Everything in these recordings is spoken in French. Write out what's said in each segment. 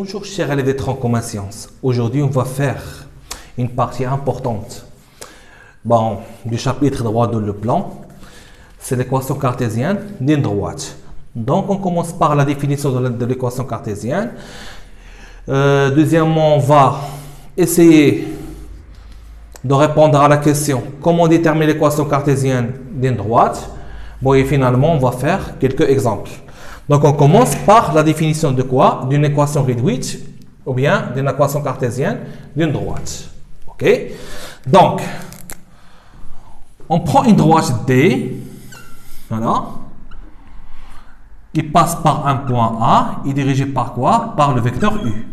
Bonjour chers élèves étrangers en sciences. Aujourd'hui, on va faire une partie importante du chapitre droit de le plan. C'est l'équation cartésienne d'une droite. Donc, on commence par la définition de l'équation cartésienne. Deuxièmement, on va essayer de répondre à la question comment déterminer l'équation cartésienne d'une droite. Bon, et finalement, on va faire quelques exemples. Donc, on commence par la définition de quoi? D'une équation réduite ou bien d'une équation cartésienne d'une droite. OK? Donc, on prend une droite D, voilà, qui passe par un point A et dirigée par quoi? Par le vecteur U.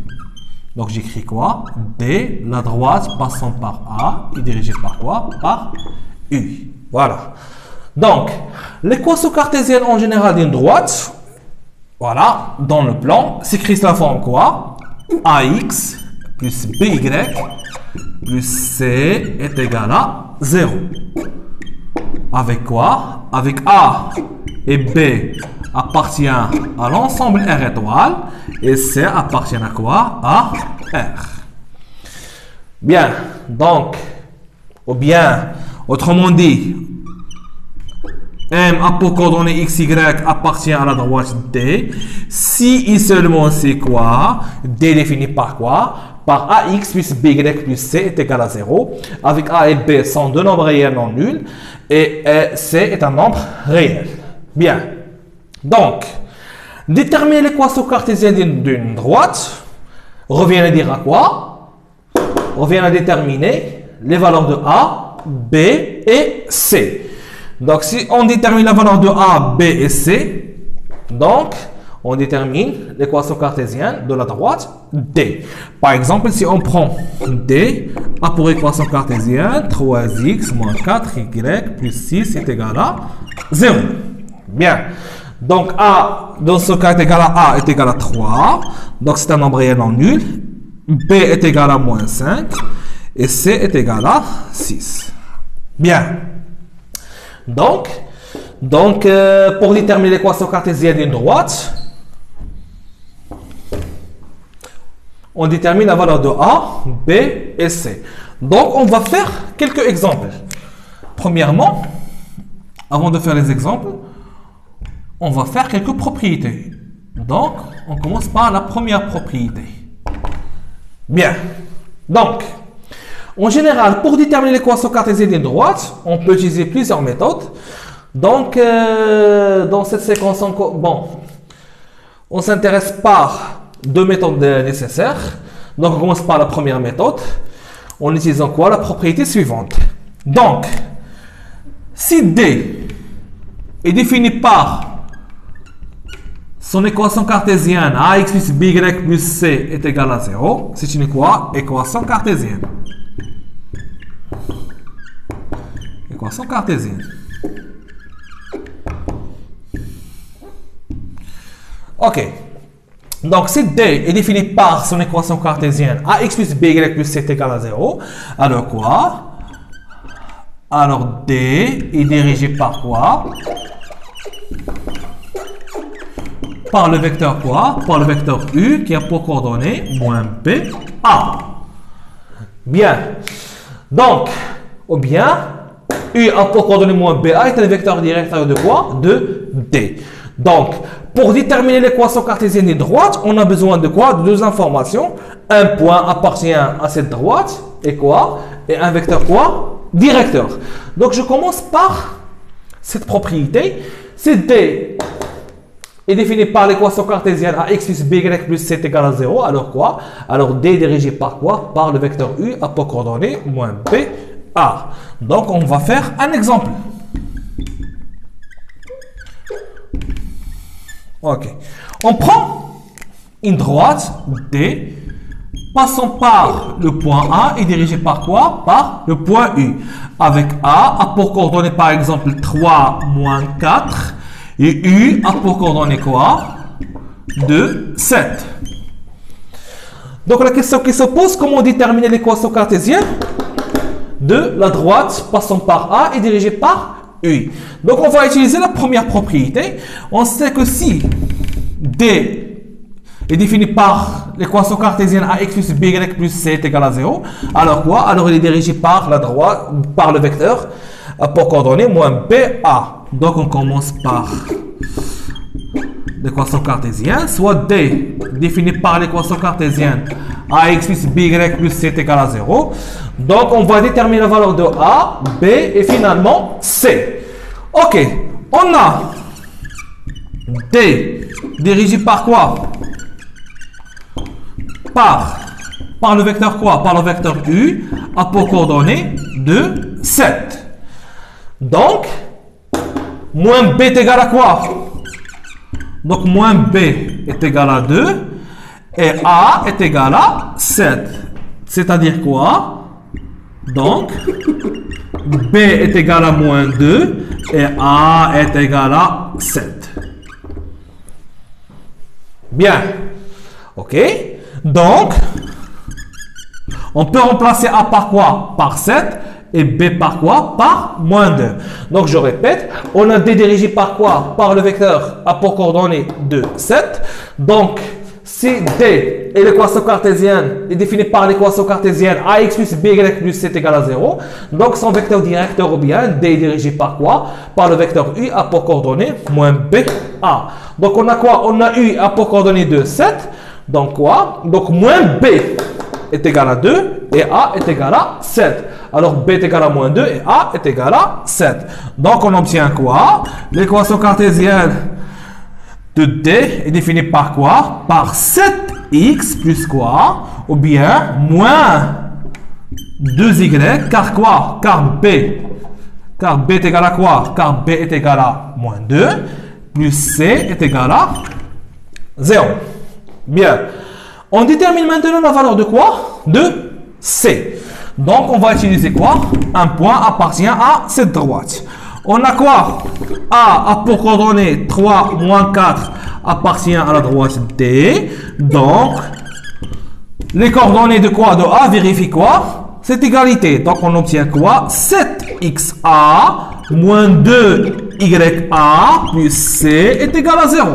Donc, j'écris quoi? D, la droite passant par A et dirigée par quoi? Par U. Voilà. Donc, l'équation cartésienne en général d'une droite, voilà, dans le plan, s'écrit sous la forme quoi? AX plus BY plus C est égal à 0. Avec quoi? Avec A et B appartient à l'ensemble R étoile et C appartient à quoi? À R. Bien, donc, ou bien, autrement dit, M a pour coordonnées x, y appartient à la droite D. Si et seulement c'est quoi? D défini par quoi? Par AX plus BY plus C est égal à 0. Avec A et B sont deux nombres réels non nuls. Et C est un nombre réel. Bien. Donc, déterminer l'équation cartésienne d'une droite revient à dire à quoi? Revient à déterminer les valeurs de A, B et C. Donc, si on détermine la valeur de A, B et C, donc, on détermine l'équation cartésienne de la droite D. Par exemple, si on prend D, A pour équation cartésienne, 3x moins 4y plus 6 est égal à 0. Bien. Donc, A, dans ce cas, est égal à A est égal à 3. Donc, c'est un nombre réel non nul. B est égal à moins 5. Et C est égal à 6. Bien. Donc, pour déterminer l'équation cartésienne d'une droite, on détermine la valeur de A, B et C. Donc, on va faire quelques exemples. Premièrement, avant de faire les exemples, on va faire quelques propriétés. Donc, on commence par la première propriété. Bien. Donc, en général, pour déterminer l'équation cartésienne d'une droite, on peut utiliser plusieurs méthodes. Donc, dans cette séquence, on s'intéresse par deux méthodes nécessaires. Donc, on commence par la première méthode en utilisant quoi? La propriété suivante. Donc, si D est défini par son équation cartésienne AX plus BY plus C est égal à 0, c'est une quoi? Équation cartésienne. Équation cartésienne. Ok. Donc, si D est défini par son équation cartésienne AX plus BY plus C est égal à 0, alors quoi? Alors, D est dirigé par quoi? Par le vecteur quoi? Par le vecteur U qui a pour coordonnées moins B, A. Bien. Donc, ou bien, U a pour coordonnées moins BA est le vecteur directeur de quoi? De D. Donc, pour déterminer l'équation cartésienne des droites, on a besoin de quoi? De deux informations. Un point appartient à cette droite et quoi? Et un vecteur quoi? Directeur. Donc, je commence par cette propriété. Si D est défini par l'équation cartésienne AX plus BY plus C est égal à 0, alors quoi? Alors, D est dirigé par quoi? Par le vecteur U à pour coordonnées moins B, A. Donc, on va faire un exemple. Ok. On prend une droite D passant par le point A et dirigée par quoi? Par le point U. Avec A pour coordonnées par exemple 3 moins 4 et U a pour coordonnées quoi? 2, 7. Donc la question qui se pose, comment déterminer l'équation cartésienne de la droite passant par A et dirigée par U. Donc, on va utiliser la première propriété. On sait que si D est défini par l'équation cartésienne ax plus by plus c est égal à 0. Alors quoi? Alors il est dirigé par la droite, par le vecteur pour coordonnées moins BA. Donc on commence par l'équation cartésienne, soit D défini par l'équation cartésienne ax plus by plus c est égal à 0. Donc on va déterminer la valeur de A, B et finalement C. Ok, on a D dirigé par quoi? Par le vecteur quoi? Par le vecteur U à pour coordonnées de 7. Donc, moins B est égal à quoi? Donc, moins B est égal à 2 et A est égal à 7. C'est-à-dire quoi? Donc, B est égal à moins 2 et A est égal à 7. Bien. OK? Donc, on peut remplacer A par quoi? Par 7. Et B par quoi? Par moins 2. Donc, je répète, on a D dirigé par quoi? Par le vecteur A pour coordonnées de 7. Donc, si D est l'équation cartésienne est définie par l'équation cartésienne ax plus by plus c est égal à 0. Donc, son vecteur directeur ou bien D est dirigé par quoi? Par le vecteur U A pour coordonnées moins BA. Donc, on a quoi? On a U A pour coordonnées de 7. Donc, quoi? Donc, moins B est égal à 2 et A est égal à 7. Alors, B est égal à moins 2 et A est égal à 7. Donc, on obtient quoi? L'équation cartésienne de D est définie par quoi? Par 7x plus quoi? Ou bien moins 2y, car quoi? Car B est égal à quoi? Car B est égal à moins 2, plus C est égal à 0. Bien. On détermine maintenant la valeur de quoi? De C. Donc, on va utiliser quoi? Un point appartient à cette droite. On a quoi? A pour coordonnées 3 moins 4 appartient à la droite D. Donc, les coordonnées de quoi? De A vérifient quoi? Cette égalité. Donc, on obtient quoi? 7xa moins 2ya plus C est égal à 0.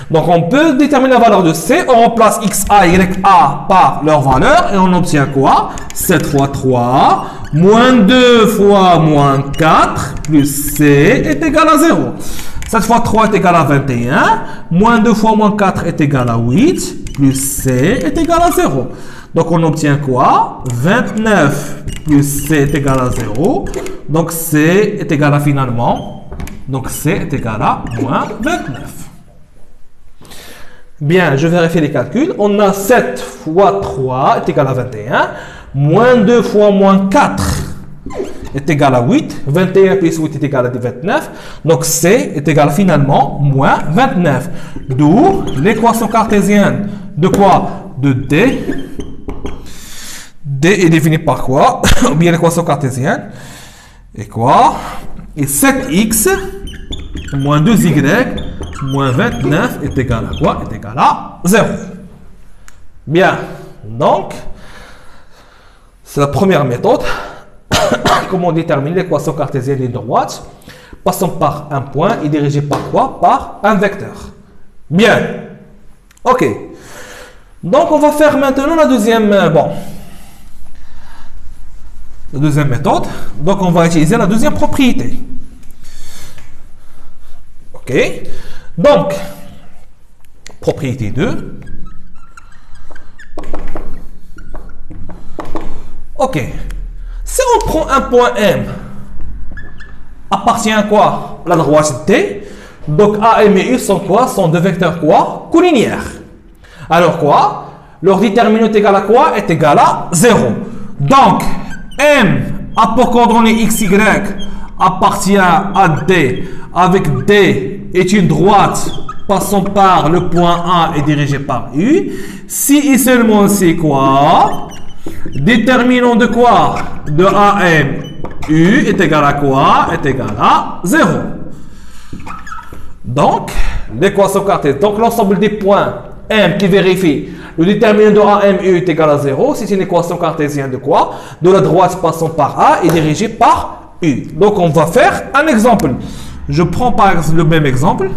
Donc, on peut déterminer la valeur de C. On remplace xa, ya par leur valeur. Et on obtient quoi? 7 fois 3, moins 2 fois moins 4, plus C est égal à 0. 7 fois 3 est égal à 21. Moins 2 fois moins 4 est égal à 8. Plus C est égal à 0. Donc, on obtient quoi? 29 plus C est égal à 0. Donc, C est égal à finalement. Donc, C est égal à moins 29. Bien, je vérifie les calculs. On a 7 fois 3 est égal à 21. Moins 2 fois moins 4 est égal à 8. 21 plus 8 est égal à 29. Donc, C est égal à finalement moins 29. D'où l'équation cartésienne de quoi? De D. D est définie par quoi? Ou bien l'équation cartésienne. Et quoi? Et 7x moins 2y moins 29 est égal à quoi? Est égal à 0. Bien. Donc, c'est la première méthode. Comment déterminer l'équation cartésienne des droites? Passons par un point et dirigé par quoi? Par un vecteur. Bien. OK. Donc, on va faire maintenant la deuxième... la deuxième méthode. Donc, on va utiliser la deuxième propriété. OK. Donc, propriété 2. OK. Si on prend un point M, appartient à quoi? La droite T. Donc, A, M et U sont quoi? Sont deux vecteurs quoi? Collinéaires. Alors quoi? Leur déterminant est égal à quoi? Est égal à 0. Donc, M a pour coordonnées x, y appartient à D, avec D est une droite passant par le point A et dirigée par U. Si et seulement c'est quoi? Déterminant de quoi? De AM, U est égal à quoi? Est égal à 0. Donc, l'équation cartésienne. Donc, l'ensemble des points M qui vérifie le déterminant de AM, U est égal à 0. C'est une équation cartésienne de quoi? De la droite passant par A et dirigée par U. Donc, on va faire un exemple. Je prends par exemple le même exemple.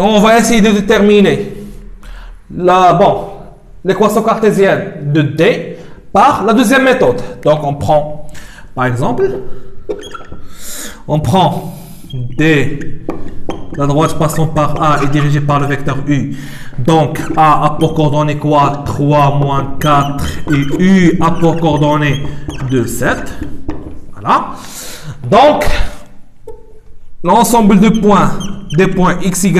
On va essayer de déterminer l'équation cartésienne de D par la deuxième méthode. Donc, on prend, par exemple, on prend D, la droite passant par A est dirigée par le vecteur U. Donc, A a pour coordonnées quoi? 3 moins 4 et U a pour coordonnées 2, 7. Voilà. Donc, l'ensemble de points, des points x, y,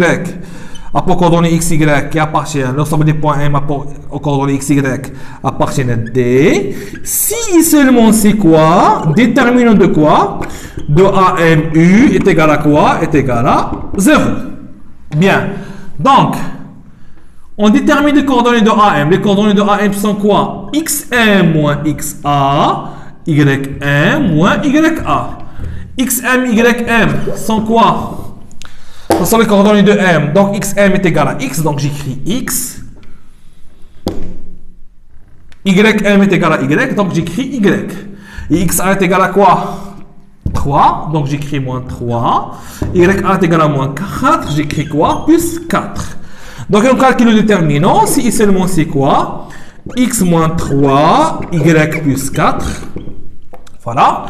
a pour coordonnées x, y qui appartiennent, l'ensemble des points M a pour coordonnées x, y appartiennent à D. Si seulement c'est quoi? Déterminant de quoi? De AMU est égal à quoi? Est égal à 0. Bien. Donc, on détermine les coordonnées de AM. Les coordonnées de AM sont quoi? XM moins XA, YM moins YA. XM, YM sont quoi? Ce sont les coordonnées de M. Donc, XM est égal à X. Donc, j'écris X. YM est égal à Y. Donc, j'écris Y. Et XA est égal à quoi? 3. Donc, j'écris moins 3. YA est égal à moins 4. J'écris quoi? Plus 4. Donc, on calcule le déterminant. Si seulement c'est quoi? X moins 3, Y plus 4. Voilà.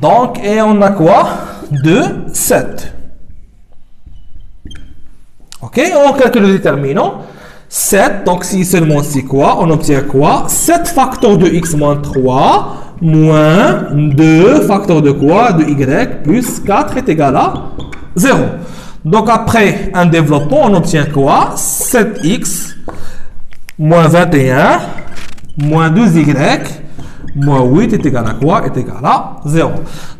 Donc, et on a quoi? 2, 7. Ok, on calcule le déterminant. 7, donc si seulement c'est quoi? On obtient quoi? 7 facteurs de x moins 3 moins 2 facteurs de quoi? De y plus 4 est égal à 0. Donc après un développement, on obtient quoi? 7x moins 21 moins 2y moins 8 est égal à quoi? Est égal à 0.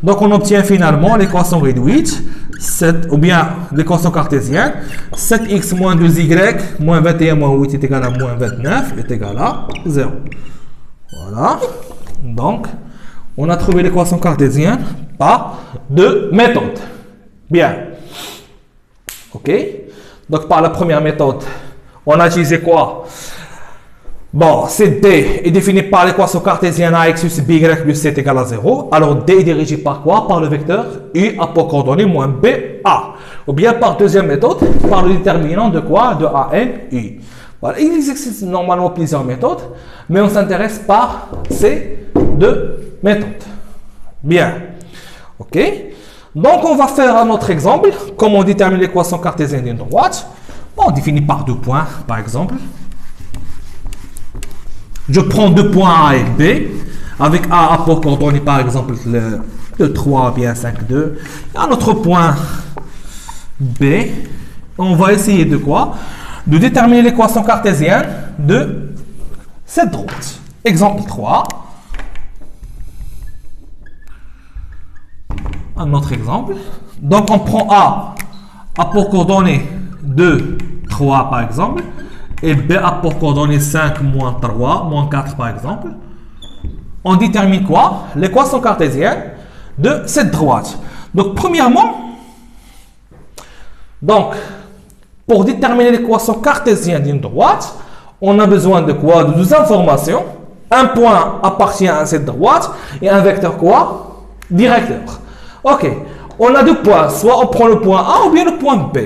Donc on obtient finalement l'équation réduite, 7, ou bien l'équation cartésienne, 7x moins 2y moins 21 moins 8 est égal à moins 29 est égal à 0. Voilà. Donc, on a trouvé l'équation cartésienne par deux méthodes. Bien. Ok. Donc, par la première méthode, on a utilisé quoi? Bon, c'est D est défini par l'équation cartésienne AX plus BY plus C est égal à 0. Alors, D est dirigé par quoi? Par le vecteur U a pour coordonnées moins BA. Ou bien par deuxième méthode, par le déterminant de quoi? De ANU. Voilà. Il existe normalement plusieurs méthodes, mais on s'intéresse par ces deux méthodes. Bien. Ok. Donc, on va faire un autre exemple. Comment on détermine l'équation cartésienne d'une droite? On définit par deux points, par exemple. Je prends deux points A et B, avec A pour coordonnées par exemple le 3, bien 5, 2. Un autre point B, on va essayer de quoi? De déterminer l'équation cartésienne de cette droite. Exemple 3. Un autre exemple. Donc on prend A pour coordonnées 2, 3 par exemple. Et B a pour coordonnées 5, moins 3, moins 4 par exemple. On détermine quoi? L'équation cartésienne de cette droite. Donc, premièrement, pour déterminer l'équation cartésienne d'une droite, on a besoin de quoi? De deux informations. Un point appartient à cette droite et un vecteur quoi? Directeur. Ok, on a deux points. Soit on prend le point A ou bien le point B.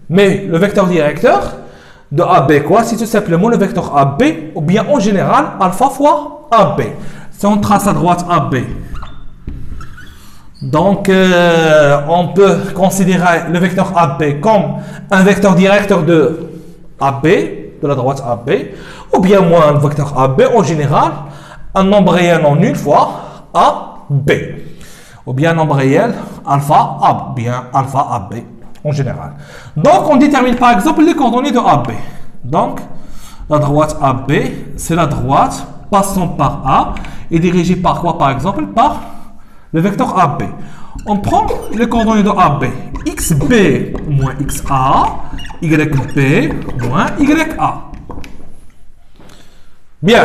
Mais le vecteur directeur de AB, quoi? C'est tout simplement le vecteur AB, ou bien en général, alpha fois AB. Si on trace à droite AB, donc on peut considérer le vecteur AB comme un vecteur directeur de AB, de la droite AB, ou bien moins un vecteur AB, en général, un nombre réel en une fois AB, ou bien un nombre réel alpha AB, bien alpha AB. En général. Donc, on détermine par exemple les coordonnées de AB. Donc, la droite AB, c'est la droite passant par A et dirigée par quoi par exemple? Par le vecteur AB. On prend les coordonnées de AB. XB moins XA, YB moins YA. Bien.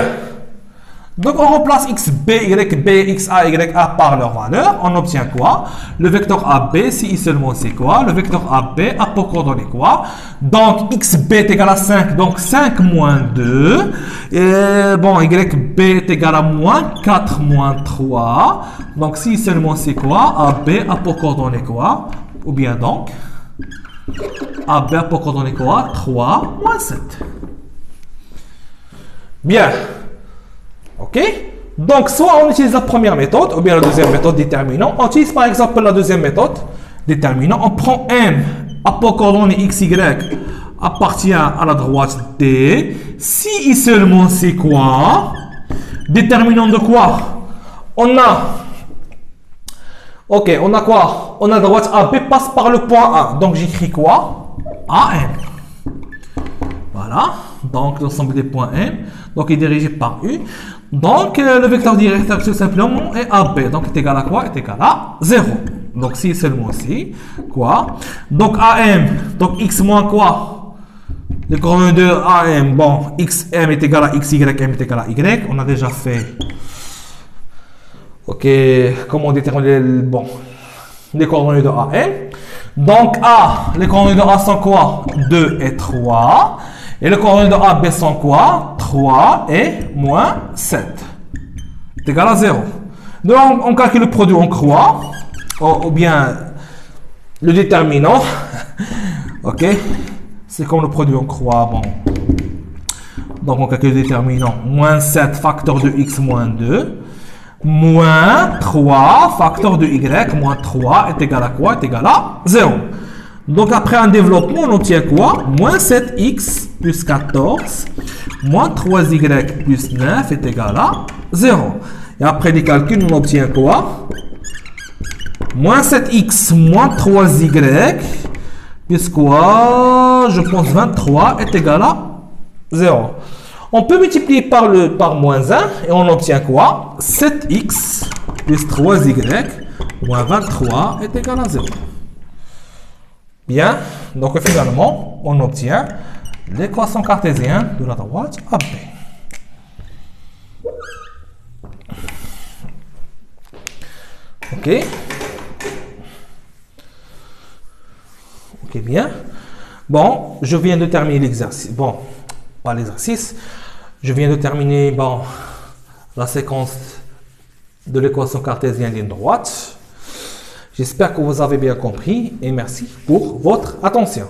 Donc, on remplace XB, YB, XA, YA par leur valeur. On obtient quoi? Le vecteur AB, si seulement c'est quoi? Le vecteur AB a pour coordonnées quoi? Donc, XB est égal à 5. Donc, 5 moins 2. Et bon, YB est égal à moins 4 moins 3. Donc, si seulement c'est quoi? AB a pour coordonnées quoi? Ou bien donc, AB a pour coordonnées quoi? 3 moins 7. Bien. OK? Donc, soit on utilise la première méthode, ou bien la deuxième méthode, déterminant. On utilise par exemple la deuxième méthode, déterminant. On prend M, à pour coordonnées x, y, appartient à la droite D. Si et seulement c'est quoi? Déterminant de quoi? On a... OK, on a quoi? On a la droite AB passe par le point A. Donc, j'écris quoi? AM. Voilà. Donc, l'ensemble des points M. Donc, il est dirigé par U. Donc, le vecteur directeur, tout simplement, est AB. Donc, est égal à quoi? Est égal à 0. Donc, si seulement si, quoi? Donc, AM, donc X moins quoi? Les coordonnées de AM, bon, XM est égal à XY, M est égal à Y. On a déjà fait. OK, comment déterminer les coordonnées de AM? Donc, A, les coordonnées de A sont quoi? 2 et 3. Et les coordonnées de AB sont quoi? 3 et moins 7. C'est égal à 0. Donc, on calcule le produit en croix, ou bien le déterminant. OK? C'est comme le produit en croix. Bon. Donc, on calcule le déterminant. Moins 7 facteur de x moins 2. Moins 3 facteur de y moins 3 est égal à quoi? Est égal à 0. Donc, après un développement, on obtient quoi? Moins 7x plus 14 moins 3y plus 9 est égal à 0. Et après les calculs, on obtient quoi? Moins 7x moins 3y plus quoi? Je pense 23 est égal à 0. On peut multiplier par moins 1 et on obtient quoi? 7x plus 3y moins 23 est égal à 0. Bien, donc finalement, on obtient l'équation cartésienne de la droite AB. OK? OK, bien. Bon, je viens de terminer l'exercice. Bon, pas l'exercice. Je viens de terminer, la séquence de l'équation cartésienne d'une droite. J'espère que vous avez bien compris et merci pour votre attention.